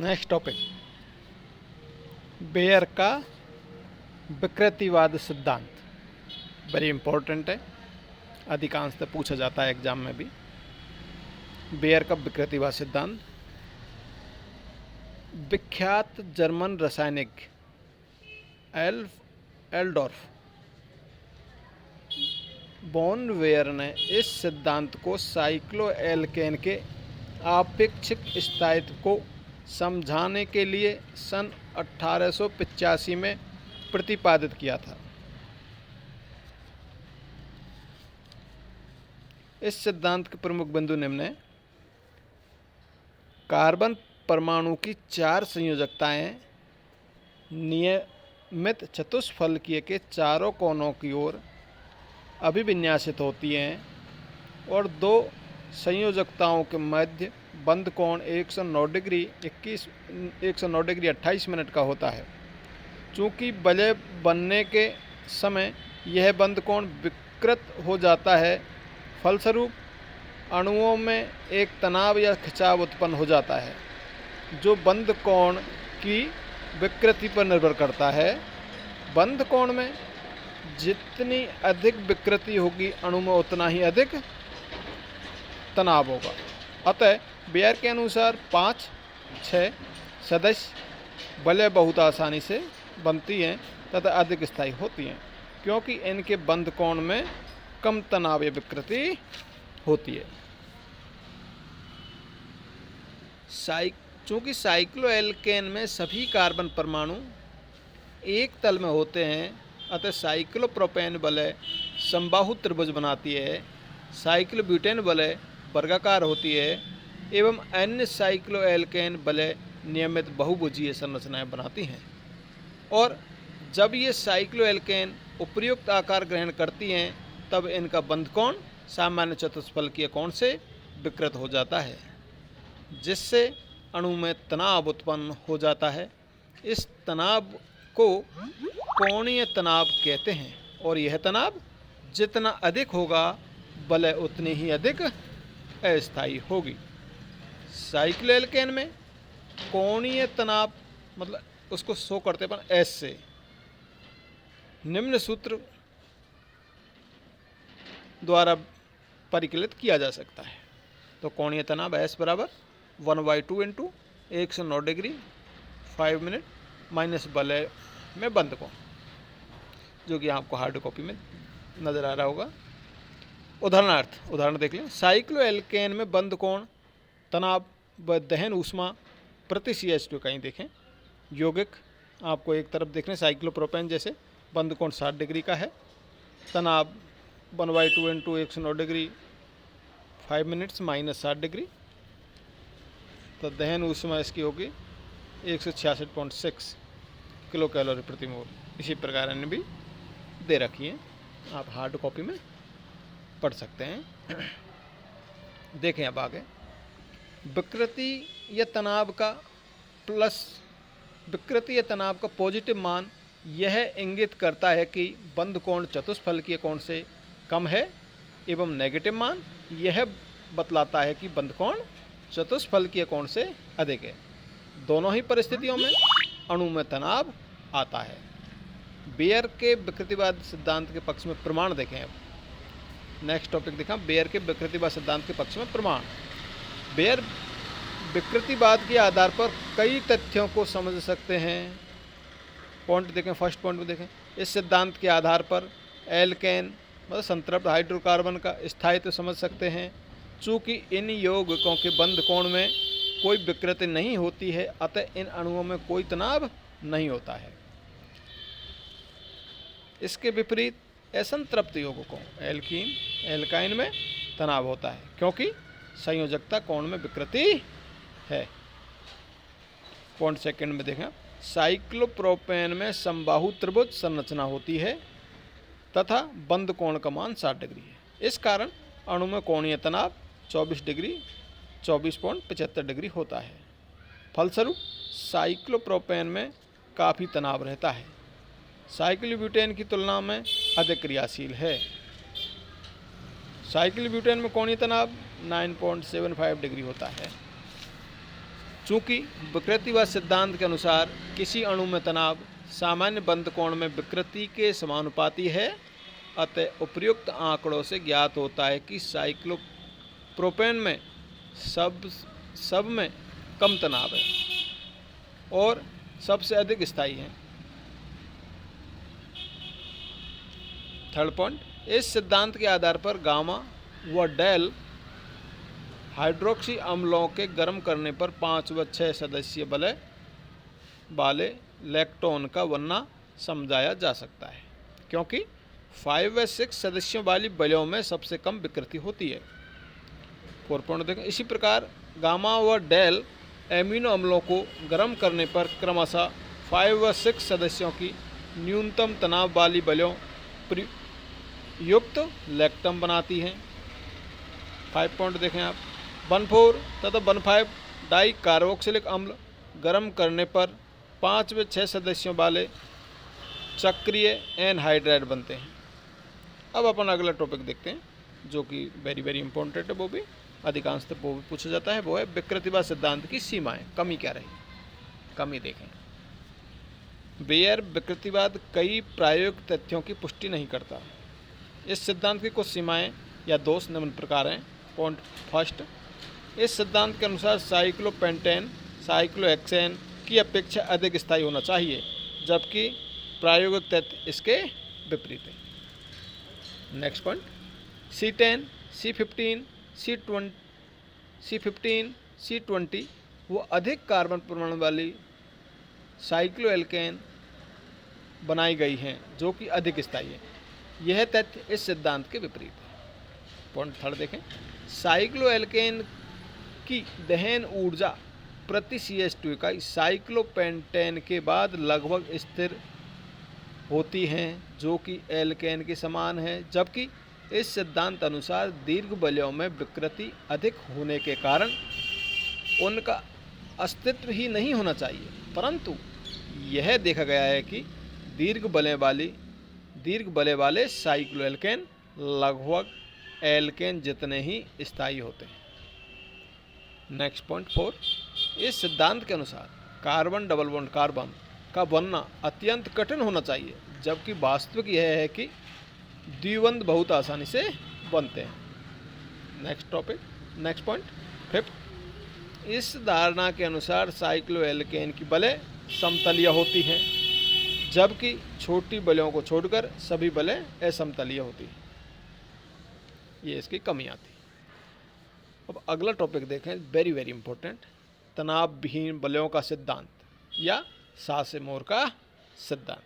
Next topic, bear का विकृतिवाद सिद्धांत। Very important है, अधिकांशतः पूछा जाता है एग्जाम में भी। बेयर का विकृतिवाद सिद्धांत विख्यात जर्मन रासायनिक एल्डोर्फ बॉन वेयर ने इस सिद्धांत को साइक्लोएल्केन के आपेक्षिक स्थायित्व को समझाने के लिए सन 1885 में प्रतिपादित किया था। इस सिद्धांत के प्रमुख बिंदु निम्न हैं। कार्बन परमाणु की 4 संयोजकताएं नियमित चतुष्फलकीय के चारों कोनों की ओर अभिविन्यासित होती हैं और 2 संयोजकताओं के मध्य बंद कोण 109 डिग्री 28 मिनट का होता है। चूँकि वलय बनने के समय यह बंद कोण विकृत हो जाता है, फलस्वरूप अणुओं में एक तनाव या खिंचाव उत्पन्न हो जाता है जो बंद कोण की विकृति पर निर्भर करता है। बंद कोण में जितनी अधिक विकृति होगी, अणु में उतना ही अधिक तनाव होगा। अतः बेयर के अनुसार 5-6 सदस्य वलय बहुत आसानी से बनती हैं तथा अधिक स्थायी होती हैं, क्योंकि इनके बंद कोण में कम तनाव या विकृति होती है। चूँकि साइक्लोएल्केन में सभी कार्बन परमाणु एक तल में होते हैं, अतः साइक्लोप्रोपेन वलय समबाहु त्रिभुज बनाती है, साइक्लोब्यूटेन वलय वर्गाकार होती है एवं अन्य साइक्लोएल्केन वलय नियमित बहुभुजीय संरचनाएं बनाती हैं। और जब ये साइक्लोएल्केन उपर्युक्त आकार ग्रहण करती हैं, तब इनका बंध कोण सामान्य चतुष्फलकीय कोण से विकृत हो जाता है, जिससे अणु में तनाव उत्पन्न हो जाता है। इस तनाव को कोणीय तनाव कहते हैं और यह तनाव जितना अधिक होगा, वलय उतनी ही अधिक अस्थायी होगी। साइक्लोएल्केन में कोणीय तनाव मतलब उसको शो करते अपन एस से। निम्न सूत्र द्वारा परिकलित किया जा सकता है। तो कोणीय तनाव S बराबर 1/2 इंटू 109 डिग्री 5 मिनट माइनस वलय में बंद कोण, जो कि आपको हार्ड कॉपी में नजर आ रहा होगा। उदाहरण देख लें। साइक्लोएल्केन में बंद कोण तनाव व दहन ऊष्मा प्रति CH2 कहीं देखें। यौगिक आपको एक तरफ देख रहे हैं, साइक्लोप्रोपेन जैसे बंद कोण 60 डिग्री का है, तनाव 1/2 into 109 degree 5 minutes minus 60 degree, तो दहन ऊष्मा इसकी होगी 166.6 किलो कैलोरी प्रति मोल। इसी प्रकार ने भी दे रखी है, आप हार्ड कॉपी में पढ़ सकते हैं। देखें अब आगे, विकृति या तनाव का पॉजिटिव मान यह इंगित करता है कि बंद कोण चतुष्फलकीय कोण से कम है, एवं नेगेटिव मान यह बतलाता है कि बंद कोण चतुष्फलकीय कोण से अधिक है। दोनों ही परिस्थितियों में अणु में तनाव आता है। बेयर के विकृतिवाद सिद्धांत के पक्ष में प्रमाण देखें। अब नेक्स्ट टॉपिक देखा, बेयर के विकृतिवाद सिद्धांत के पक्ष में प्रमाण। बेयर विकृतिवाद के आधार पर कई तथ्यों को समझ सकते हैं। पॉइंट देखें, फर्स्ट पॉइंट में देखें। इस सिद्धांत के आधार पर एल्केन मतलब संतृप्त हाइड्रोकार्बन का स्थायित्व समझ सकते हैं। चूँकि इन यौगिकों के बंद कोण में कोई विकृति नहीं होती है, अतः इन अणुओं में कोई तनाव नहीं होता है। इसके विपरीत असंतृप्त यौगिकों एल्काइन में तनाव होता है, क्योंकि संयोजकता कोण में विकृति है। पॉइंट सेकंड में देखें, साइक्लोप्रोपेन में समबाहु त्रिभुज संरचना होती है तथा बंद कोण का मान 60 डिग्री है। इस कारण अणु में कोणीय तनाव 24 डिग्री 24.75 डिग्री होता है। फलस्वरूप साइक्लोप्रोपेन में काफ़ी तनाव रहता है, साइक्लोब्यूटेन की तुलना में अधिक क्रियाशील है। साइक्लोब्यूटेन में कोणीय तनाव 9.75 डिग्री होता है। चूँकि विकृतिवाद सिद्धांत के अनुसार किसी अणु में तनाव सामान्य बंद कोण में विकृति के समानुपाती है, अतः उपर्युक्त आंकड़ों से ज्ञात होता है कि साइक्लोप्रोपेन में सब में कम तनाव है और सबसे अधिक स्थायी है। थर्ड पॉइंट, इस सिद्धांत के आधार पर गामा व डेल हाइड्रोक्सी अम्लों के गर्म करने पर 5 व 6 सदस्यीय बलय वाले लैक्टोन का बनना समझाया जा सकता है, क्योंकि 5 व 6 सदस्यों वाली बलों में सबसे कम विकृति होती है। 4 पॉइंट देखें। इसी प्रकार गामा व डेल एमिनो अम्लों को गर्म करने पर क्रमशः 5 व 6 सदस्यों की न्यूनतम तनाव वाली बलों युक्त लैक्टम बनाती हैं। 5 पॉइंट देखें आप। 1,4 तथा 1,5 डाई कार्बोक्सिलिक अम्ल गर्म करने पर 5 व 6 सदस्यों वाले चक्रीय एनहाइड्राइड बनते हैं। अब अपन अगला टॉपिक देखते हैं, जो कि वेरी वेरी इंपॉर्टेंट है, वो भी अधिकांशतः वो भी पूछा जाता है, वो है विकृतिवाद सिद्धांत की सीमाएं। कमी क्या रही? कमी देखें। बेयर विकृतिवाद कई प्रायोगिक तथ्यों की पुष्टि नहीं करता। इस सिद्धांत की कुछ सीमाएं या दोष निम्न प्रकार हैं। पॉइंट फर्स्ट, इस सिद्धांत के अनुसार साइक्लोपेंटेन साइक्लोहेक्सेन की अपेक्षा अधिक स्थायी होना चाहिए, जबकि प्रायोगिक तथ्य इसके विपरीत है। Next point, C10, C15, C15, C20 वो अधिक कार्बन परमाणु वाली साइक्लोएल्केन बनाई गई हैं, जो कि अधिक स्थायी है। यह तथ्य इस सिद्धांत के विपरीत है। पॉइंट थर्ड देखें, साइक्लोएल्केन की दहन ऊर्जा प्रति CH2 इकाई साइक्लोपेंटेन के बाद लगभग स्थिर होती हैं, जो कि एल्केन के समान है, जबकि इस सिद्धांत अनुसार दीर्घ बलों में विकृति अधिक होने के कारण उनका अस्तित्व ही नहीं होना चाहिए। परंतु यह देखा गया है कि दीर्घ बले वाले साइक्लोएल्केन लगभग एल्केन जितने ही स्थायी होते हैं। नेक्स्ट पॉइंट 4, इस सिद्धांत के अनुसार कार्बन डबल बॉन्ड कार्बन का बनना अत्यंत कठिन होना चाहिए, जबकि वास्तविक यह है कि द्विबंध बहुत आसानी से बनते हैं। नेक्स्ट पॉइंट 5, इस धारणा के अनुसार साइक्लोएल्केन की बलें समतलीय होती हैं, जबकि छोटी बलों को छोड़कर सभी बलें असमतलीय होती हैं। ये इसकी कमियां थी। अब अगला टॉपिक देखें, वेरी वेरी इंपॉर्टेंट, तनाव विहीन बलों का सिद्धांत या सासे-मोर का सिद्धांत।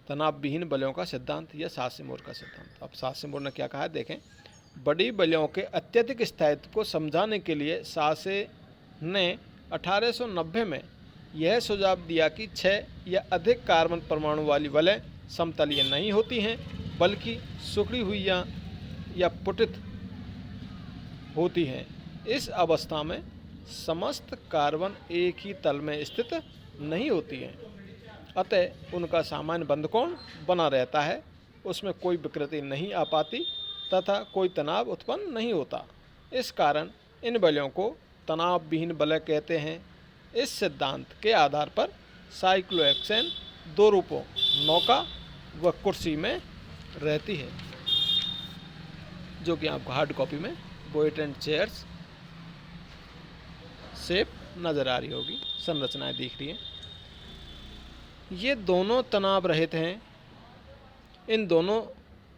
तनाव विहीन बलों का सिद्धांत या सासे-मोर का सिद्धांत। अब सासे-मोर ने क्या कहा है देखें। बड़ी बलों के अत्यधिक स्थायित्व को समझाने के लिए सासे ने 1890 में यह सुझाव दिया कि 6 या अधिक कार्बन परमाणु वाली बलें समतलीय नहीं होती हैं, बल्कि सिकुड़ी हुई या पुटित होती हैं। इस अवस्था में समस्त कार्बन एक ही तल में स्थित नहीं होती हैं, अतः उनका सामान्य बंधकोण बना रहता है, उसमें कोई विकृति नहीं आ पाती तथा कोई तनाव उत्पन्न नहीं होता। इस कारण इन बलों को तनाव विहीन बल कहते हैं। इस सिद्धांत के आधार पर साइक्लोहेक्सेन 2 रूपों नौका व कुर्सी में रहती है, जो कि आपको हार्ड कॉपी में बोट एंड चेयर्स शेप नज़र आ रही होगी, संरचनाएं दिख रही हैं। ये दोनों तनाव रहित हैं। इन दोनों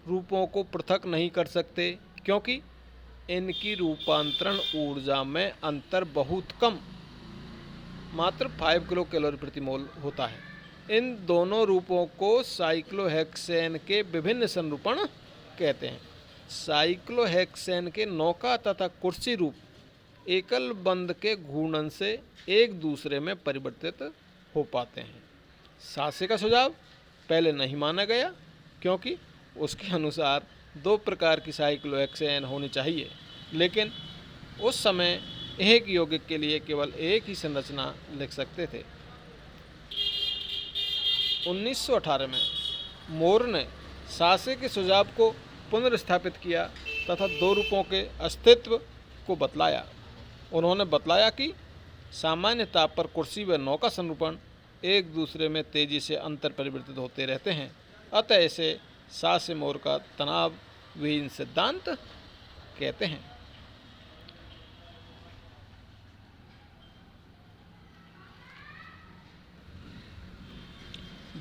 रूपों को पृथक नहीं कर सकते, क्योंकि इनकी रूपांतरण ऊर्जा में अंतर बहुत कम, मात्र 5 किलो कैलोरी प्रति मोल होता है। इन दोनों रूपों को साइक्लोहेक्सेन के विभिन्न संरूपण कहते हैं। साइक्लोहेक्सेन के नौका तथा कुर्सी रूप एकल बंध के घूर्णन से एक दूसरे में परिवर्तित हो पाते हैं। सासे का सुझाव पहले नहीं माना गया, क्योंकि उसके अनुसार 2 प्रकार की साइक्लोहेक्सेन होनी चाहिए, लेकिन उस समय एक यौगिक के लिए केवल एक ही संरचना लिख सकते थे। 1918 में मोर ने सासे के सुझाव को पुनर्स्थापित किया तथा 2 रूपों के अस्तित्व को बतलाया। उन्होंने बतलाया कि सामान्य ताप पर कुर्सी व नौका संरूपण एक दूसरे में तेजी से अंतर परिवर्तित होते रहते हैं, अतः इसे सासे-मोर का तनाव विहीन सिद्धांत कहते हैं।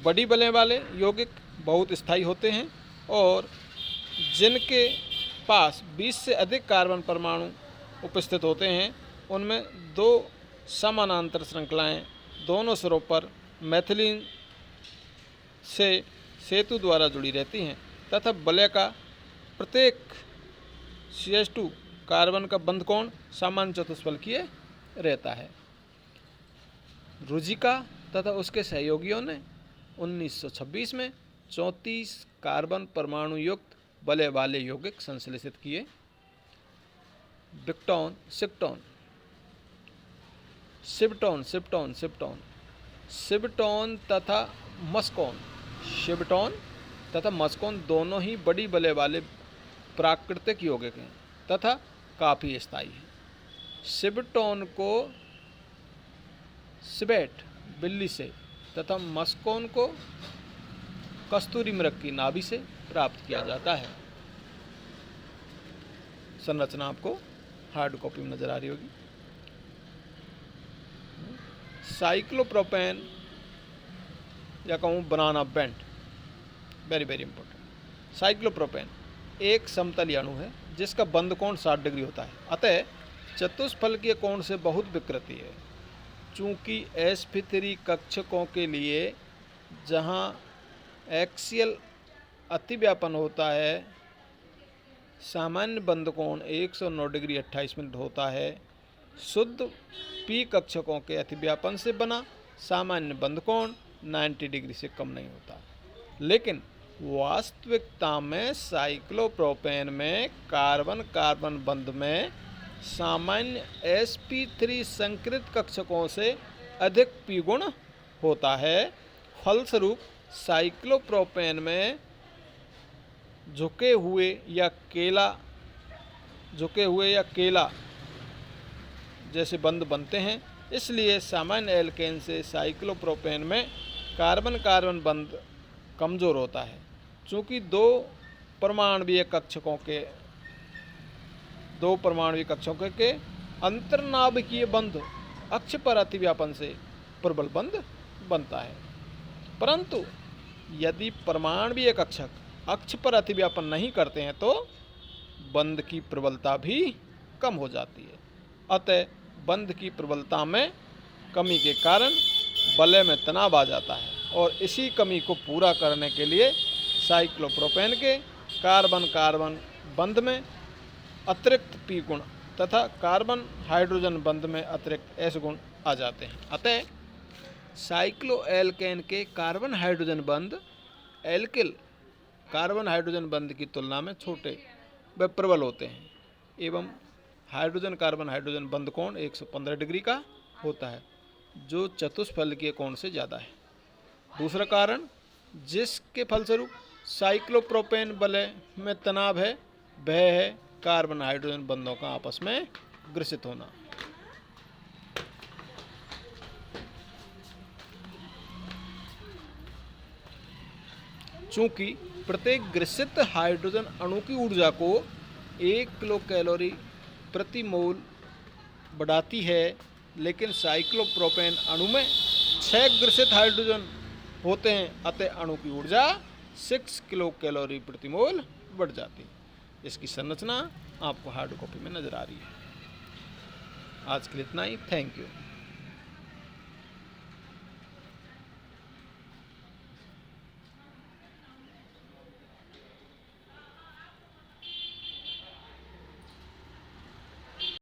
बड़ी बलें वाले यौगिक बहुत स्थायी होते हैं और जिनके पास 20 से अधिक कार्बन परमाणु उपस्थित होते हैं उनमें दो समानांतर श्रृंखलाएं दोनों सिरों पर मैथिलीन से सेतु द्वारा जुड़ी रहती हैं तथा वलय का प्रत्येक CH2 कार्बन का बंध कोण सामान्य चतुष्फलकीय रहता है। रुजिका तथा उसके सहयोगियों ने 1926 में 34 कार्बन परमाणु युक्त वलय वाले यौगिक संश्लेषित किए। बिक्टॉन, सिक्टॉन, सिबटॉन तथा मस्कोन दोनों ही बड़ी वलय वाले प्राकृतिक यौगिक हैं तथा काफ़ी स्थायी हैं। सिबटॉन को सिबेट बिल्ली से तथा मस्कोन को कस्तूरी मृग की नाभि से प्राप्त किया जाता है। संरचना आपको हार्ड कॉपी में नजर आ रही होगी। साइक्लोप्रोपेन या कहूँ banana bent, very very important. Cyclopropane एक समतलीय अणु है जिसका बंध कोण 60 डिग्री होता है, अतः चतुष्फलकीय कोण से बहुत विकृति है। चूँकि sp3 कक्षकों के लिए जहाँ एक्सियल अतिव्यापन होता है सामान्य बंध कोण 109 डिग्री 28 मिनट होता है, शुद्ध p कक्षकों के अतिव्यापन से बना सामान्य बंध कोण 90 डिग्री से कम नहीं होता। लेकिन वास्तविकता में साइक्लोप्रोपेन में कार्बन कार्बन बंध में सामान्य sp3 संकृत कक्षकों से अधिक p गुण होता है। फलस्वरूप साइक्लोप्रोपेन में झुके हुए या केला जैसे बंध बनते हैं। इसलिए सामान्य एल्केन से साइक्लोप्रोपेन में कार्बन कार्बन बंध कमज़ोर होता है। चूँकि दो परमाणुवीय कक्षकों के अंतर्नाभिकीय बंध अक्ष पर अतिव्यापन से प्रबल बंध बनता है, परंतु यदि परमाणुवीय कक्षक अक्ष पर अतिव्यापन नहीं करते हैं तो बंध की प्रबलता भी कम हो जाती है। अतः बंध की प्रबलता में कमी के कारण वलय में तनाव आ जाता है और इसी कमी को पूरा करने के लिए साइक्लोप्रोपेन के कार्बन कार्बन बंध में अतिरिक्त p गुण तथा कार्बन हाइड्रोजन बंध में अतिरिक्त s गुण आ जाते हैं। अतः साइक्लोएल्केन के कार्बन हाइड्रोजन बंध एल्किल कार्बन हाइड्रोजन बंध की तुलना में छोटे व प्रबल होते हैं एवं हाइड्रोजन कार्बन हाइड्रोजन बंध कोण 115 डिग्री का होता है, जो चतुष्फलकीय कोण से ज़्यादा है। दूसरा कारण जिसके फलस्वरूप साइक्लोप्रोपेन वलय में तनाव है वह है कार्बन हाइड्रोजन बंधों का आपस में ग्रसित होना। चूँकि प्रत्येक ग्रसित हाइड्रोजन अणु की ऊर्जा को 1 किलो कैलोरी प्रति मोल बढ़ाती है, लेकिन साइक्लोप्रोपेन अणु में 6 ग्रसित हाइड्रोजन होते हैं, अतः अणु की ऊर्जा 6 किलो कैलोरी प्रति मोल बढ़ जाती है। इसकी संरचना आपको हार्ड कॉपी में नजर आ रही है। आज के लिए इतना ही। Thank you.